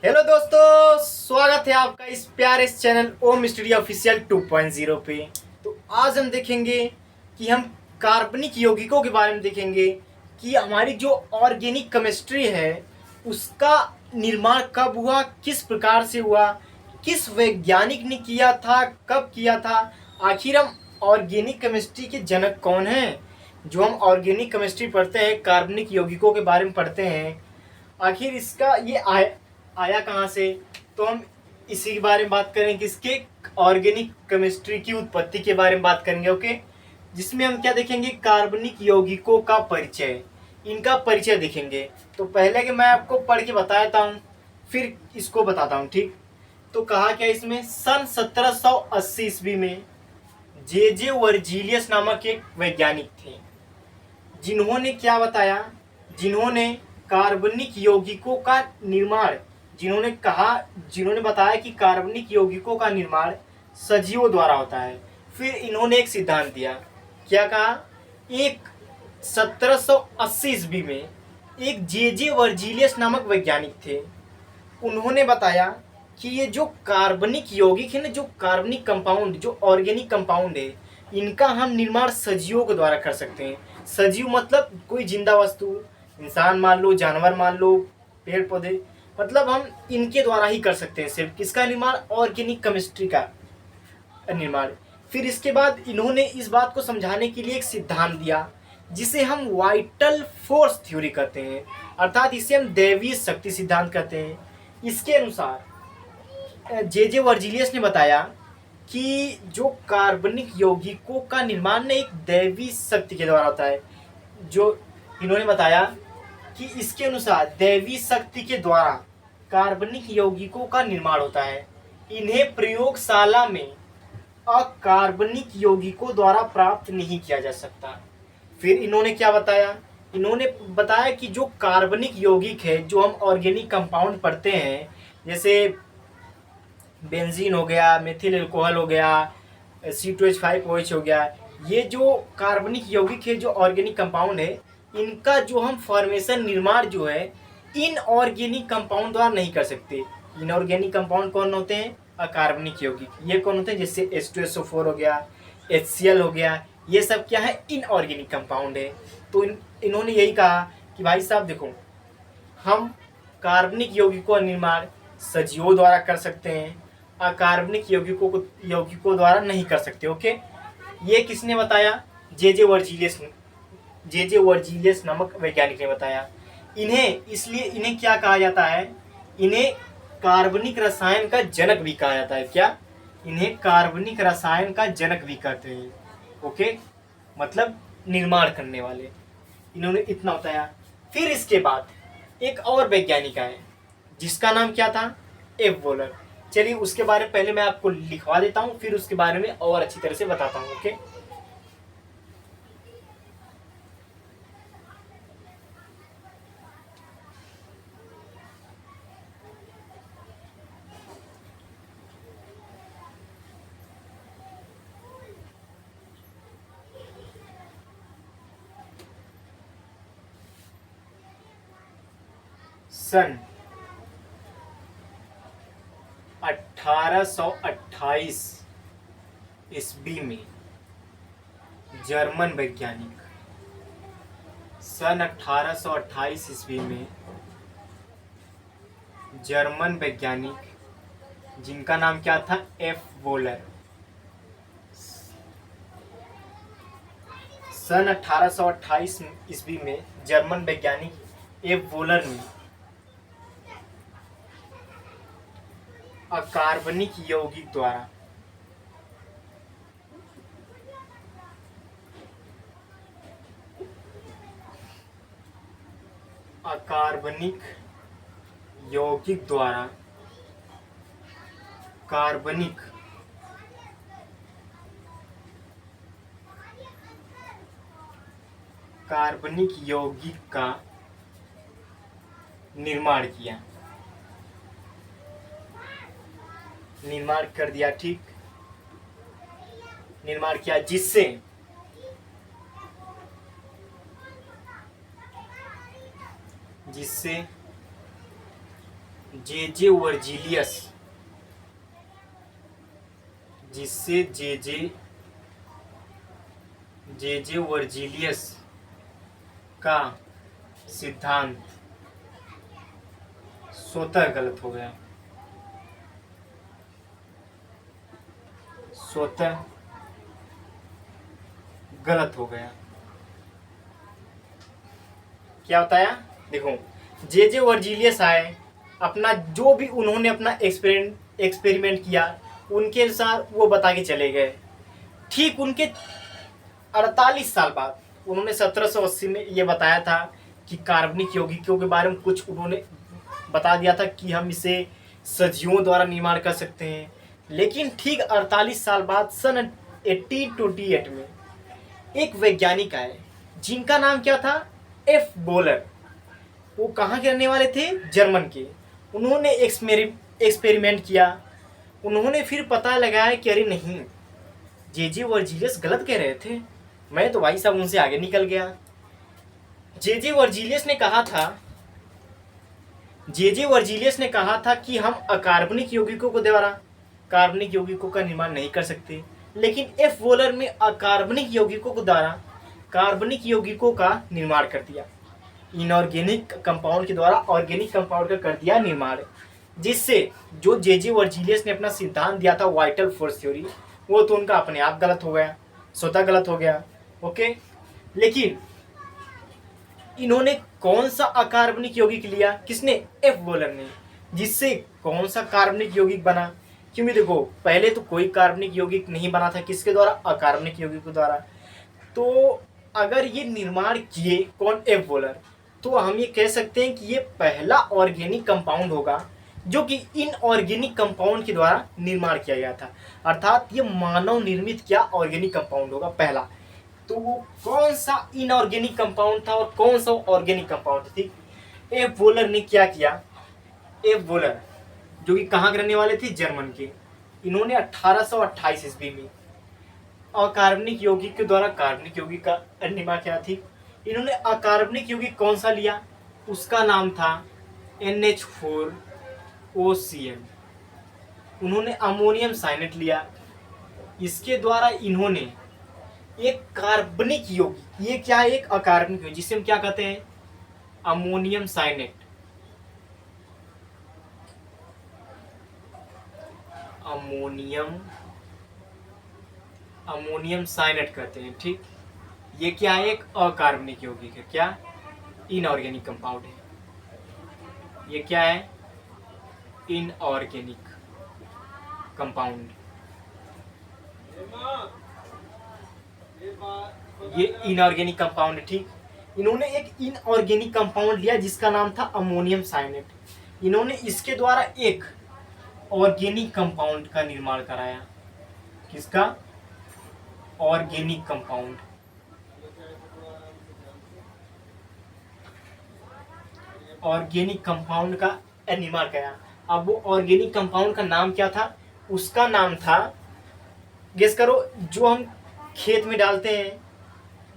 Hello दोस्तों, स्वागत है आपका इस प्यारे इस चैनल ओम स्टडी ऑफिशियल 2.0 पे। तो आज हम देखेंगे कि हम कार्बनिक यौगिकों के बारे में देखेंगे कि हमारी जो ऑर्गेनिक केमिस्ट्री है उसका निर्माण कब हुआ, किस प्रकार से हुआ, किस वैज्ञानिक ने किया था, कब किया था, आखिर हम ऑर्गेनिक केमिस्ट्री के जनक कौन हैं। जो हम ऑर्गेनिक केमिस्ट्री पढ़ते हैं, कार्बनिक यौगिकों के बारे में पढ़ते हैं, आखिर इसका ये आया कहाँ से। तो हम इसी के बारे में बात करेंगे कि इसके ऑर्गेनिक केमिस्ट्री की उत्पत्ति के बारे में बात करेंगे। ओके, जिसमें हम क्या देखेंगे, कार्बनिक यौगिकों का परिचय, इनका परिचय देखेंगे। तो पहले कि मैं आपको पढ़ के बताता हूँ फिर इसको बताता हूँ, ठीक। तो कहा क्या इसमें, सन 1780 ईस्वी में जे वर्जीलियस नामक एक वैज्ञानिक थे, जिन्होंने क्या बताया, जिन्होंने कार्बनिक यौगिकों का निर्माण, जिन्होंने बताया कि कार्बनिक यौगिकों का निर्माण सजीवों द्वारा होता है। फिर इन्होंने एक सिद्धांत दिया, क्या कहा, एक 1780 ईस्वी में एक जे वर्जीलियस नामक वैज्ञानिक थे, उन्होंने बताया कि ये जो कार्बनिक यौगिक है ना, जो कार्बनिक कंपाउंड, जो ऑर्गेनिक कंपाउंड है, इनका हम निर्माण सजीवों के द्वारा कर सकते हैं। सजीव मतलब कोई जिंदा वस्तु, इंसान मान लो, जानवर मान लो, पेड़ पौधे, मतलब हम इनके द्वारा ही कर सकते हैं। सिर्फ किसका निर्माण, ऑर्गेनिक केमिस्ट्री का निर्माण। फिर इसके बाद इन्होंने इस बात को समझाने के लिए एक सिद्धांत दिया जिसे हम वाइटल फोर्स थ्योरी कहते हैं, अर्थात इसे हम दैवीय शक्ति सिद्धांत कहते हैं। इसके अनुसार जे वर्जीलियस ने बताया कि जो कार्बनिक यौगिकों का निर्माण एक दैवी शक्ति के द्वारा होता है। जो इन्होंने बताया कि इसके अनुसार दैवी शक्ति के द्वारा कार्बनिक यौगिकों का निर्माण होता है। इन्हें प्रयोगशाला में अकार्बनिक यौगिकों द्वारा प्राप्त नहीं किया जा सकता। फिर इन्होंने क्या बताया, इन्होंने बताया कि जो कार्बनिक यौगिक है, जो हम ऑर्गेनिक कंपाउंड पढ़ते हैं, जैसे बेंजीन हो गया, मेथिल अल्कोहल हो गया, C2H5OH हो गया, ये जो कार्बनिक यौगिक है, जो ऑर्गेनिक कंपाउंड है, इनका जो हम फॉर्मेशन, निर्माण जो है इनऑर्गेनिक कंपाउंड द्वारा नहीं कर सकते। इनऑर्गेनिक कंपाउंड कौन होते हैं, अकार्बनिक यौगिक। ये कौन होते हैं, जैसे H2SO4 हो गया, HCl हो गया, ये सब क्या है, इनऑर्गेनिक कंपाउंड है। तो इन्होंने यही कहा कि भाई साहब देखो, हम कार्बनिक यौगिकों का निर्माण सजीवों द्वारा कर सकते हैं, अकार्बनिक यौगिकों द्वारा नहीं कर सकते। ओके, ये किसने बताया, जे वर्जीलियस नामक वैज्ञानिक ने बताया। इन्हें क्या कहा जाता है, इन्हें कार्बनिक रसायन का जनक भी कहा जाता है। क्या, इन्हें कार्बनिक रसायन का जनक भी कहते हैं। ओके, मतलब निर्माण करने वाले, इन्होंने इतना बताया। फिर इसके बाद एक और वैज्ञानिक आए जिसका नाम क्या था, एफ वोलर। चलिए उसके बारे में पहले मैं आपको लिखवा देता हूँ, फिर उसके बारे में और अच्छी तरह से बताता हूँ। ओके, सन 1828 ईस्वी में जर्मन वैज्ञानिक, सन 1828 ईस्वी में जर्मन वैज्ञानिक जिनका नाम क्या था, एफ वोलर। सन 1828 ईस्वी में जर्मन वैज्ञानिक एफ वोलर ने अकार्बनिक यौगिक द्वारा अकार्बनिक यौगिक द्वारा कार्बनिक कार्बनिक यौगिक का निर्माण किया, निर्माण कर दिया, ठीक, निर्माण किया, जिससे जे वर्जिलियस, जिससे जे वर्जिलियस का सिद्धांत स्वतः गलत हो गया, स्वतः गलत हो गया। क्या बताया? देखो, जे वर्जिलियस आए, अपना जो भी उन्होंने अपना एक्सपेरिमेंट किया उनके अनुसार वो बता के चले गए। ठीक उनके 48 साल बाद उन्होंने 1780 में ये बताया था कि कार्बनिक यौगिकों के बारे में कुछ उन्होंने बता दिया था कि हम इसे सदियों द्वारा निर्माण कर सकते हैं। लेकिन ठीक 48 साल बाद सन 1828 में एक वैज्ञानिक आए जिनका नाम क्या था? F bowler. वो कहाँ के रहने वाले थे? जर्मन के। उन्होंने एक्सपेरिमेंट किया। उन्होंने फिर पता लगाया कि अरे नहीं, जे वर्जिलियस गलत कह रहे थे, मैं तो भाई साहब उनसे आगे निकल गया। जे वर्जिलियस ने कहा था कि हम अकार्बनिक यौगिकों को द्वारा कार्बनिक यौगिकों का निर्माण नहीं कर सकते। लेकिन एफ वोलर में अकार्बनिक यौगिकों के द्वारा कार्बनिक यौगिकों का निर्माण कर दिया। इनऑर्गेनिक कंपाउंड के द्वारा ऑर्गेनिक कंपाउंड का कर दिया निर्माण, जिससे जो जे वर्जिलियस ने अपना सिद्धांत दिया था वाइटल फोर्स थ्योरी, वो तो उनका अपने आप गलत हो गया, स्वतः गलत हो गया। ओके, लेकिन इन्होंने कौन सा अकार्बनिक यौगिक लिया? किसने? एफ वोलर ने। जिससे कौन सा कार्बनिक यौगिक बना? क्योंकि देखो, पहले तो कोई कार्बनिक यौगिक नहीं बना था, किसके द्वारा? अकार्बनिक यौगिक के द्वारा। तो अगर ये निर्माण किए कौन? एफ वोलर, तो हम ये कह सकते हैं कि ये पहला ऑर्गेनिक कंपाउंड होगा जो कि इनऑर्गेनिक कंपाउंड के द्वारा निर्माण किया गया था। अर्थात ये मानव निर्मित क्या ऑर्गेनिक कंपाउंड होगा पहला। तो वो कौन सा इनऑर्गेनिक कंपाउंड था और कौन सा ऑर्गेनिक कंपाउंड थी? एफ वोलर ने क्या किया? एफ वोलर जो कि कहाँ के रहने वाले थे? जर्मन के। इन्होंने 1828 ईस्वी में अकार्बनिक यौगिक के द्वारा कार्बनिक यौगिक का निर्माण किया थी। इन्होंने अकार्बनिक यौगिक कौन सा लिया? उसका नाम था NH4OCl। उन्होंने अमोनियम साइनेट लिया। इसके द्वारा इन्होंने एक कार्बनिक यौगिक, ये क्या है? एक अकार्बनिक यौगिक, जिसे हम क्या कहते हैं? अमोनियम साइनेट। अमोनियम साइनेट कहते हैं। ठीक, ये क्या है? एक अकार्बनिक यौगिक है। क्या? इनऑर्गेनिक कंपाउंड है। ये क्या है? Inorganic compound. ये इनऑर्गेनिक कंपाउंड है। ठीक, इन्होंने एक इनऑर्गेनिक कंपाउंड लिया जिसका नाम था अमोनियम साइनेट। इन्होंने इसके द्वारा एक ऑर्गेनिक कंपाउंड का निर्माण कराया। किसका? Organic compound. ऑर्गेनिक कंपाउंड का निर्माण कराया। अब वो ऑर्गेनिक कंपाउंड का नाम क्या था? उसका नाम था, गेस करो, जो हम खेत में डालते हैं,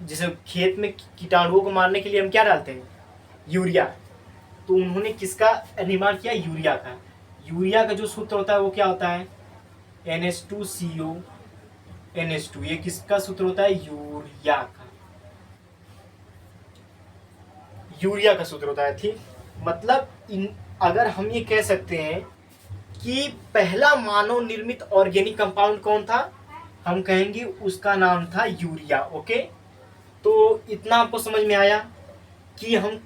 जैसे खेत में कीटाणुओं को मारने के लिए हम क्या डालते हैं? यूरिया। तो उन्होंने किसका निर्माण किया? यूरिया का। यूरिया का जो सूत्र होता है वो क्या होता है? NH2CONH2। ये किसका सूत्र होता है? यूरिया का। यूरिया का सूत्र होता है। ठीक, मतलब अगर हम ये कह सकते हैं कि पहला मानव निर्मित ऑर्गेनिक कंपाउंड कौन था, हम कहेंगे उसका नाम था यूरिया। ओके, तो इतना आपको समझ में आया कि हम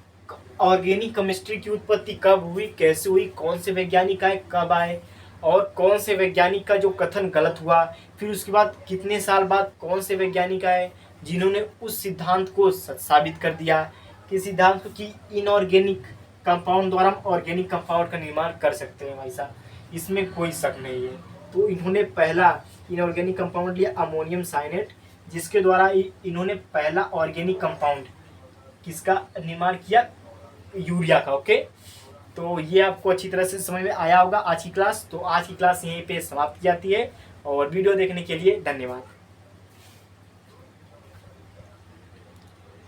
ऑर्गेनिक केमिस्ट्री की उत्पत्ति कब हुई, कैसे हुई, कौन से वैज्ञानिक आए, कब आए, और कौन से वैज्ञानिक का जो कथन गलत हुआ, फिर उसके बाद कितने साल बाद कौन से वैज्ञानिक आए जिन्होंने उस सिद्धांत को साबित कर दिया कि सिद्धांत की इनऑर्गेनिक कंपाउंड द्वारा हम ऑर्गेनिक कंपाउंड का निर्माण कर सकते हैं। भाई साहब, इसमें कोई शक नहीं है। तो इन्होंने पहला इनऑर्गेनिक कंपाउंड लिया अमोनियम साइनेट, जिसके द्वारा इन्होंने पहला ऑर्गेनिक कंपाउंड किसका निर्माण किया? यूरिया का। ओके, तो ये आपको अच्छी तरह से समझ में आया होगा आज की क्लास। तो आज की क्लास यहीं पे समाप्त की जाती है और वीडियो देखने के लिए धन्यवाद।